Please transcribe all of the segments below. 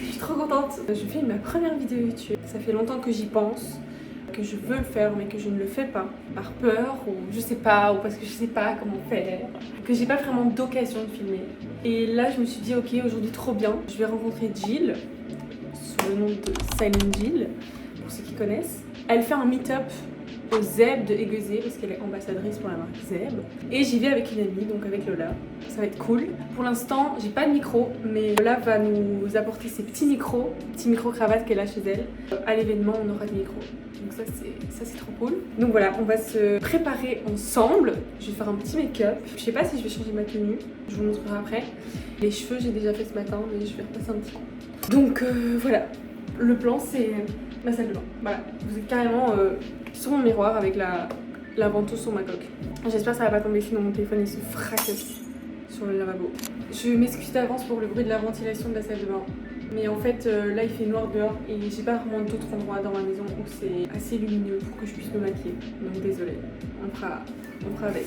Je suis trop contente. Je fais ma première vidéo YouTube. Ça fait longtemps que j'y pense, que je veux le faire mais que je ne le fais pas. Par peur ou je sais pas, ou parce que je sais pas comment faire. Que j'ai pas vraiment d'occasion de filmer. Et là je me suis dit ok, aujourd'hui trop bien. Je vais rencontrer Jill, sous le nom de Silent Jill, pour ceux qui connaissent. Elle fait un meet-up au Zeb de Aiguezé parce qu'elle est ambassadrice pour la marque Zeb. Et j'y vais avec une amie, donc avec Lola. Ça va être cool. Pour l'instant, j'ai pas de micro, mais Lola va nous apporter ses petits micros cravates qu'elle a chez elle. À l'événement, on aura des micros. Donc ça c'est trop cool. Donc voilà, on va se préparer ensemble. Je vais faire un petit make-up. Je sais pas si je vais changer ma tenue. Je vous montrerai après. Les cheveux, j'ai déjà fait ce matin, mais je vais repasser un petit coup. Donc voilà. Le plan, c'est ma salle de bain. Voilà. Vous êtes carrément sur mon miroir avec la ventouse sur ma coque. J'espère que ça va pas tomber sinon mon téléphone il se fracasse sur le lavabo. Je m'excuse d'avance pour le bruit de la ventilation de la salle de bain. Mais en fait là il fait noir dehors et j'ai pas vraiment d'autres endroits dans ma maison où c'est assez lumineux pour que je puisse me maquiller. Donc désolée, on fera avec.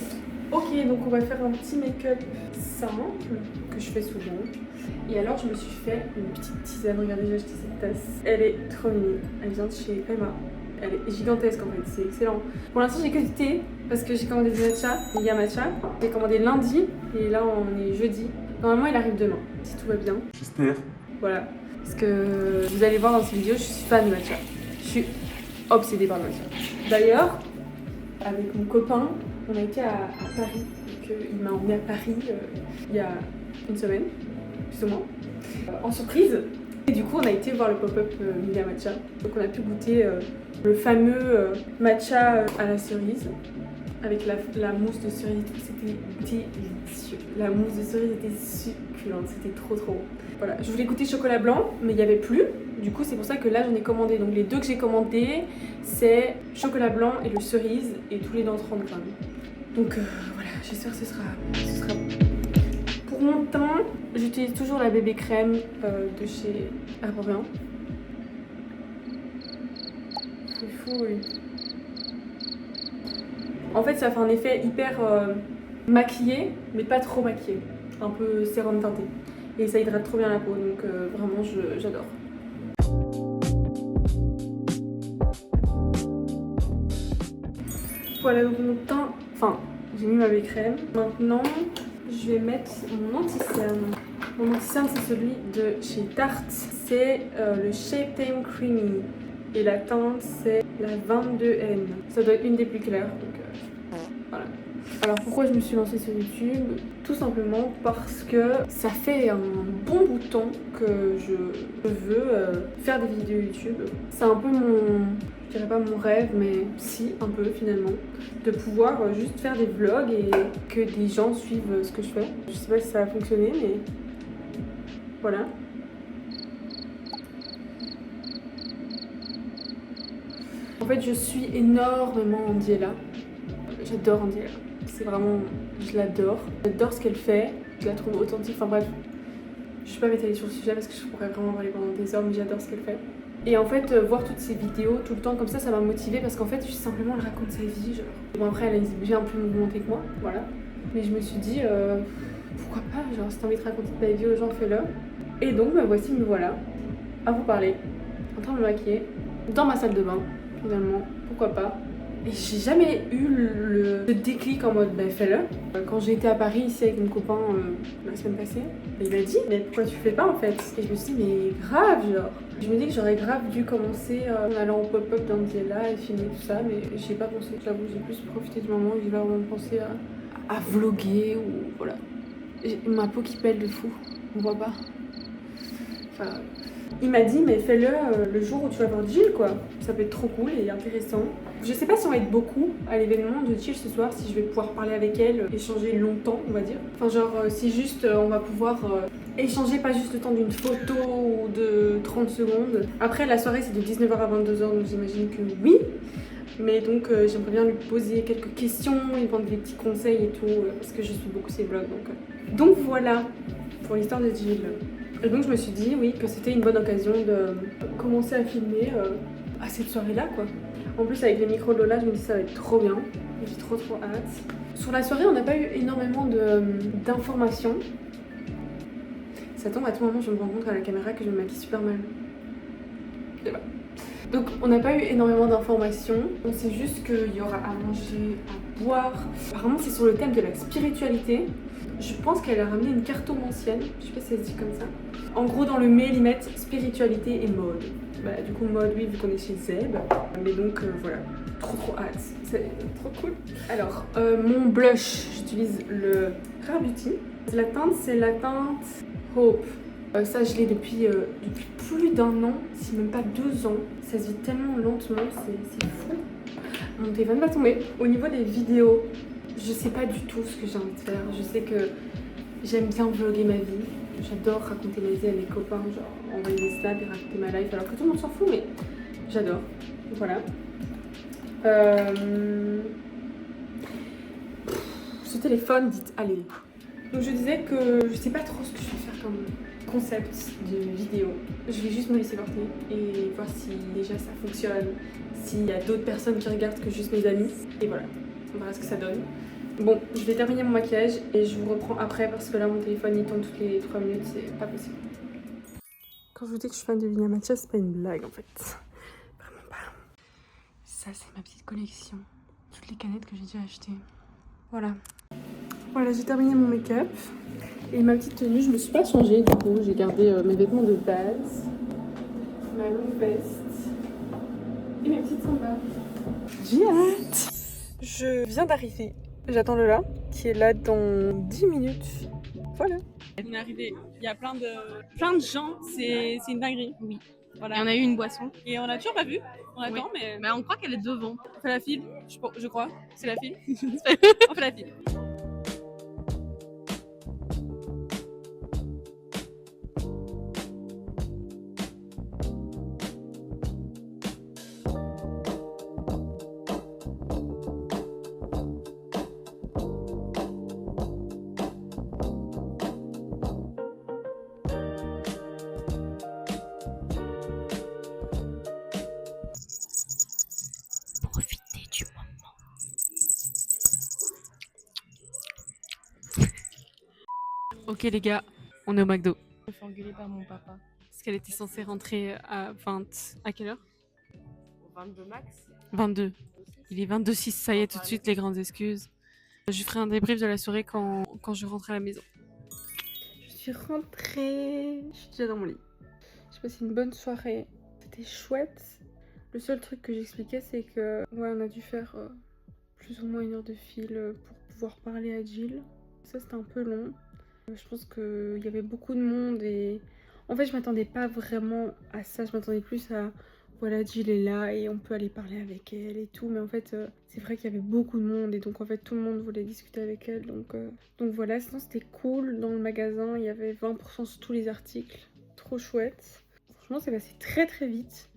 Ok, donc on va faire un petit make-up simple que je fais souvent. Et alors je me suis fait une petite tisane, regardez j'ai acheté cette tasse. Elle est trop mignonne, elle vient de chez Emma. Elle est gigantesque en fait, c'est excellent. Pour l'instant j'ai que du thé parce que j'ai commandé du matcha, il y a matcha. J'ai commandé lundi et là on est jeudi. Normalement il arrive demain, si tout va bien. J'espère. Voilà, parce que vous allez voir dans cette vidéo, je suis fan de matcha. Je suis obsédée par le matcha. D'ailleurs, avec mon copain, on a été à Paris. Donc, il m'a emmené à Paris il y a une semaine, plus ou moins, en surprise. Et du coup, on a été voir le pop-up Milia Matcha. Donc, on a pu goûter le fameux matcha à la cerise. Avec la mousse de cerise, c'était délicieux. La mousse de cerise était succulente, c'était trop bon. Voilà, je voulais goûter chocolat blanc, mais il n'y avait plus. Du coup, c'est pour ça que là, j'en ai commandé. Donc les deux que j'ai commandés, c'est chocolat blanc et le cerise, et tous les dans 30 grammes. Donc voilà, j'espère que ce sera bon. Pour mon teint, j'utilise toujours la bébé crème de chez Arborien. Fouille. En fait, ça fait un effet hyper maquillé, mais pas trop maquillé. Un peu sérum teinté. Et ça hydrate trop bien la peau, donc vraiment, j'adore. Voilà, donc mon teint... Enfin, j'ai mis ma baie crème. Maintenant, je vais mettre mon anti-cerne. Mon anti-cerne, c'est celui de chez Tarte. C'est le Shape Tape Creamy. Et la teinte, c'est la 22N. Ça doit être une des plus claires, donc voilà. Alors pourquoi je me suis lancée sur YouTube? Tout simplement parce que ça fait un bon bout de temps que je veux faire des vidéos YouTube. C'est un peu je dirais pas mon rêve, mais si, un peu finalement, de pouvoir juste faire des vlogs et que des gens suivent ce que je fais. Je sais pas si ça va fonctionner, mais voilà. En fait, je suis énormément Andiella. J'adore Andiella. C'est vraiment... je l'adore. J'adore ce qu'elle fait. Je la trouve authentique. Enfin bref, je suis pas m'étaler sur le sujet parce que je pourrais vraiment parler pendant des heures, mais j'adore ce qu'elle fait. Et en fait, voir toutes ces vidéos tout le temps comme ça m'a motivée parce qu'en fait, juste simplement, elle raconte sa vie. Genre. Bon, après, elle est bien plus mouvementée que moi, voilà. Mais je me suis dit, pourquoi pas, genre, si t'as envie de raconter ta vie aux gens, fais-le. Et donc, voici, me voilà, à vous parler, en train de me maquiller, dans ma salle de bain. Finalement, pourquoi pas. Et j'ai jamais eu le déclic en mode fais-le. Quand j'ai été à Paris ici avec mon copain la semaine passée, il m'a dit mais pourquoi tu fais pas en fait? Et je me suis dit mais grave genre. Je me dis que j'aurais grave dû commencer en allant au pop-up d'Andiella et filmer tout ça, mais j'y ai pas pensé. J'avoue, j'ai plus profité du moment et j'ai pas vraiment pensé à vloguer ou voilà. J'ai ma peau qui pèle de fou, on voit pas. Enfin, il m'a dit mais fais-le le jour où tu vas voir Jill quoi, ça peut être trop cool et intéressant. Je sais pas si on va être beaucoup à l'événement de Jill ce soir, si je vais pouvoir parler avec elle, échanger longtemps on va dire. Enfin genre si juste on va pouvoir échanger pas juste le temps d'une photo ou de 30 secondes. Après la soirée c'est de 19h à 22h donc j'imagine que oui. Mais donc j'aimerais bien lui poser quelques questions, lui demander des petits conseils et tout, parce que je suis beaucoup ses vlogs donc voilà pour l'histoire de Jill. Et donc je me suis dit oui que c'était une bonne occasion de commencer à filmer à cette soirée là quoi. En plus avec les micros de Lola je me dis ça va être trop bien. J'ai trop hâte. Sur la soirée on n'a pas eu énormément d'informations. Ça tombe à tout moment, je me rends compte à la caméra que je me maquille super mal. Et voilà. Donc on n'a pas eu énormément d'informations, on sait juste qu'il y aura à manger, à boire. Apparemment c'est sur le thème de la spiritualité. Je pense qu'elle a ramené une cartomancienne, je sais pas si ça se dit comme ça. En gros dans le mail ils mettent spiritualité et mode. Bah du coup mode oui vous connaissez Zeb, mais donc voilà, trop hâte, c'est trop cool. Alors mon blush, j'utilise le Rare Beauty. La teinte c'est la teinte Hope. Ça je l'ai depuis plus d'1 an, si même pas 2 ans. Ça se vit tellement lentement, c'est fou. Mon téléphone va tomber. Au niveau des vidéos, je sais pas du tout ce que j'ai envie de faire. Je sais que j'aime bien vlogger ma vie. J'adore raconter ma vie à mes copains, genre envoyer des snaps et raconter ma life, alors que tout le monde s'en fout, mais j'adore. Voilà. Ce téléphone, dites allez. Donc je disais que je sais pas trop ce que je vais faire comme concept de vidéo. Je vais juste me laisser porter et voir si déjà ça fonctionne, s'il y a d'autres personnes qui regardent que juste mes amis. Et voilà, on verra ce que ça donne. Bon, je vais terminer mon maquillage et je vous reprends après parce que là mon téléphone il tourne toutes les 3 minutes, c'est pas possible. Quand je vous dis que je suis fan de Vina Mathias, c'est pas une blague en fait. Vraiment pas. Ça c'est ma petite collection. Toutes les canettes que j'ai déjà achetées. Voilà. Voilà, j'ai terminé mon make-up. Et ma petite tenue, je me suis pas changée du coup. J'ai gardé mes vêtements de base, ma longue veste et mes petites sandales. J'ai hâte. Je viens d'arriver. J'attends Lola qui est là dans 10 minutes. Voilà. On est arrivé, il y a plein de gens, c'est une dinguerie. Oui. Voilà. Et on a eu une boisson. Et on a toujours pas vu, on attend, Oui. mais on croit qu'elle est devant. on fait la file, je crois, c'est la file. On fait la file. Profitez du moment. Ok les gars, on est au McDo. Je me fais engueuler par mon papa. Parce qu'elle était censée rentrer à 20... À quelle heure? 22 max. 22. Il est 22h06, ça y est, tout de suite les grandes excuses. Je ferai un débrief de la soirée quand je rentre à la maison. Je suis rentrée, je suis déjà dans mon lit. J'ai passé une bonne soirée, c'était chouette. Le seul truc que j'expliquais c'est que ouais, on a dû faire plus ou moins 1 heure de file pour pouvoir parler à Jill. Ça c'était un peu long. Je pense qu'il y avait beaucoup de monde et en fait je m'attendais pas vraiment à ça, je m'attendais plus à voilà Jill est là et on peut aller parler avec elle et tout, mais en fait c'est vrai qu'il y avait beaucoup de monde et donc en fait tout le monde voulait discuter avec elle, donc voilà. Sinon c'était cool, dans le magasin il y avait 20% sur tous les articles, trop chouette. Franchement c'est passé très vite.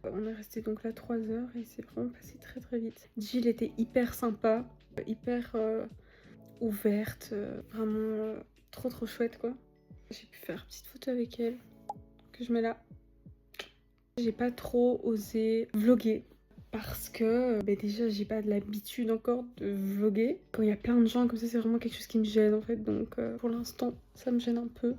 On est resté donc là 3 heures et c'est vraiment passé très vite. Jill était hyper sympa, hyper ouverte, vraiment trop chouette quoi. J'ai pu faire une petite photo avec elle que je mets là. J'ai pas trop osé vlogger parce que déjà j'ai pas de l'habitude encore de vlogger. Quand il y a plein de gens comme ça c'est vraiment quelque chose qui me gêne en fait, donc pour l'instant ça me gêne un peu.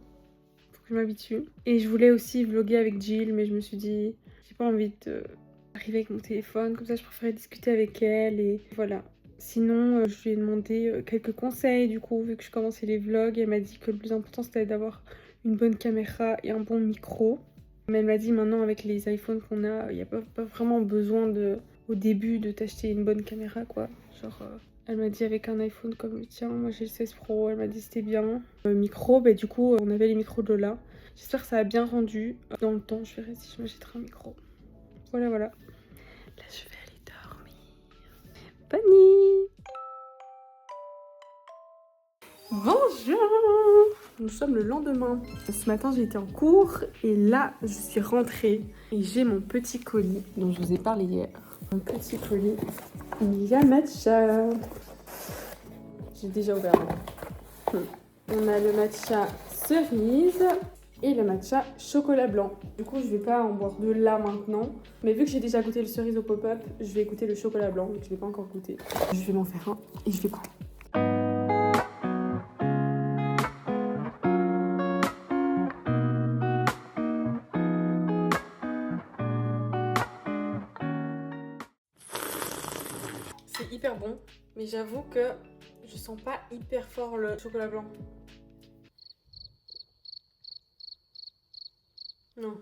Faut que je m'habitue. Et je voulais aussi vlogger avec Jill mais je me suis dit j'ai pas envie d'arriver avec mon téléphone, comme ça je préférais discuter avec elle et voilà. Sinon, je lui ai demandé quelques conseils du coup, vu que je commençais les vlogs. Elle m'a dit que le plus important c'était d'avoir une bonne caméra et un bon micro. Mais elle m'a dit maintenant avec les iPhones qu'on a, il n'y a pas vraiment besoin au début de t'acheter une bonne caméra quoi. Genre, elle m'a dit avec un iPhone comme le tien, moi j'ai le 16 Pro, elle m'a dit c'était bien. Le micro, du coup on avait les micros de Lola. J'espère que ça a bien rendu. Dans le temps, je verrai si je m'achèterai un micro. Voilà. Là je vais aller dormir. Bonne nuit. Bonjour. Nous sommes le lendemain. Ce matin j'ai été en cours et là je suis rentrée et j'ai mon petit colis dont je vous ai parlé hier. Mon petit colis Via Matcha. J'ai déjà ouvert. On a le matcha cerise et le matcha chocolat blanc. Du coup je vais pas en boire 2 là maintenant, mais vu que j'ai déjà goûté le cerise au pop-up, je vais goûter le chocolat blanc, donc je vais pas encore goûter. Je vais m'en faire un et je vais goûter. hyper bon, mais j'avoue que je sens pas hyper fort le chocolat blanc. Non.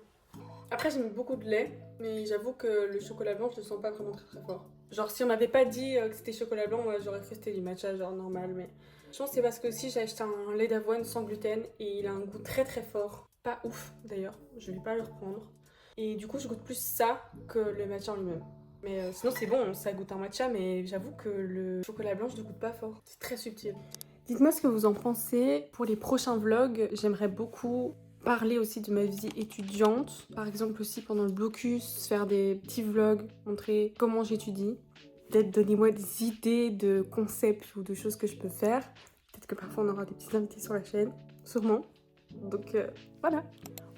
Après j'aime beaucoup de lait, mais j'avoue que le chocolat blanc je le sens pas vraiment très fort. Genre si on m'avait pas dit que c'était chocolat blanc, moi j'aurais cru que c'était du matcha genre normal, mais je pense que c'est parce que aussi j'ai acheté un lait d'avoine sans gluten et il a un goût très fort. Pas ouf d'ailleurs, je vais pas le reprendre. Et du coup je goûte plus ça que le matcha en lui-même. Mais sinon c'est bon, ça goûte un matcha, mais j'avoue que le chocolat blanc je le goûte pas fort. C'est très subtil. Dites-moi ce que vous en pensez. Pour les prochains vlogs, j'aimerais beaucoup parler aussi de ma vie étudiante. Par exemple aussi pendant le blocus, faire des petits vlogs, montrer comment j'étudie. Peut-être donnez-moi des idées de concepts ou de choses que je peux faire. Peut-être que parfois on aura des petits invités sur la chaîne, sûrement. Donc voilà.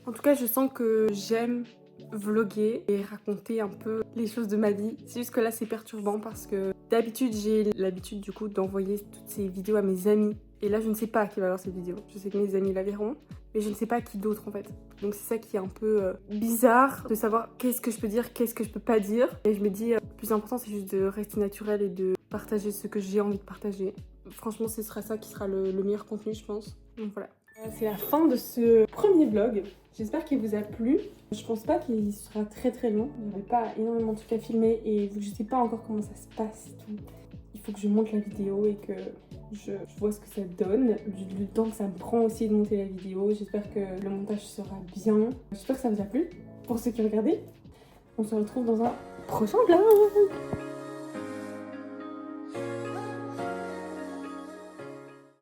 En tout cas, je sens que j'aime vloguer et raconter un peu les choses de ma vie. C'est juste que là c'est perturbant parce que d'habitude j'ai l'habitude du coup d'envoyer toutes ces vidéos à mes amis. Et là je ne sais pas qui va voir cette vidéo. Je sais que mes amis la verront, mais je ne sais pas qui d'autre en fait. Donc c'est ça qui est un peu bizarre de savoir qu'est-ce que je peux dire, qu'est-ce que je peux pas dire. Et je me dis, le plus important c'est juste de rester naturel et de partager ce que j'ai envie de partager. Franchement ce sera ça qui sera le meilleur contenu je pense. Donc voilà. C'est la fin de ce premier vlog. J'espère qu'il vous a plu. Je pense pas qu'il sera très long. Il n'y avait pas énormément de trucs à filmer et vu que je sais pas encore comment ça se passe et tout, il faut que je monte la vidéo et que je vois ce que ça donne. Le temps que ça me prend aussi de monter la vidéo. J'espère que le montage sera bien. J'espère que ça vous a plu. Pour ceux qui regardent, on se retrouve dans un prochain vlog.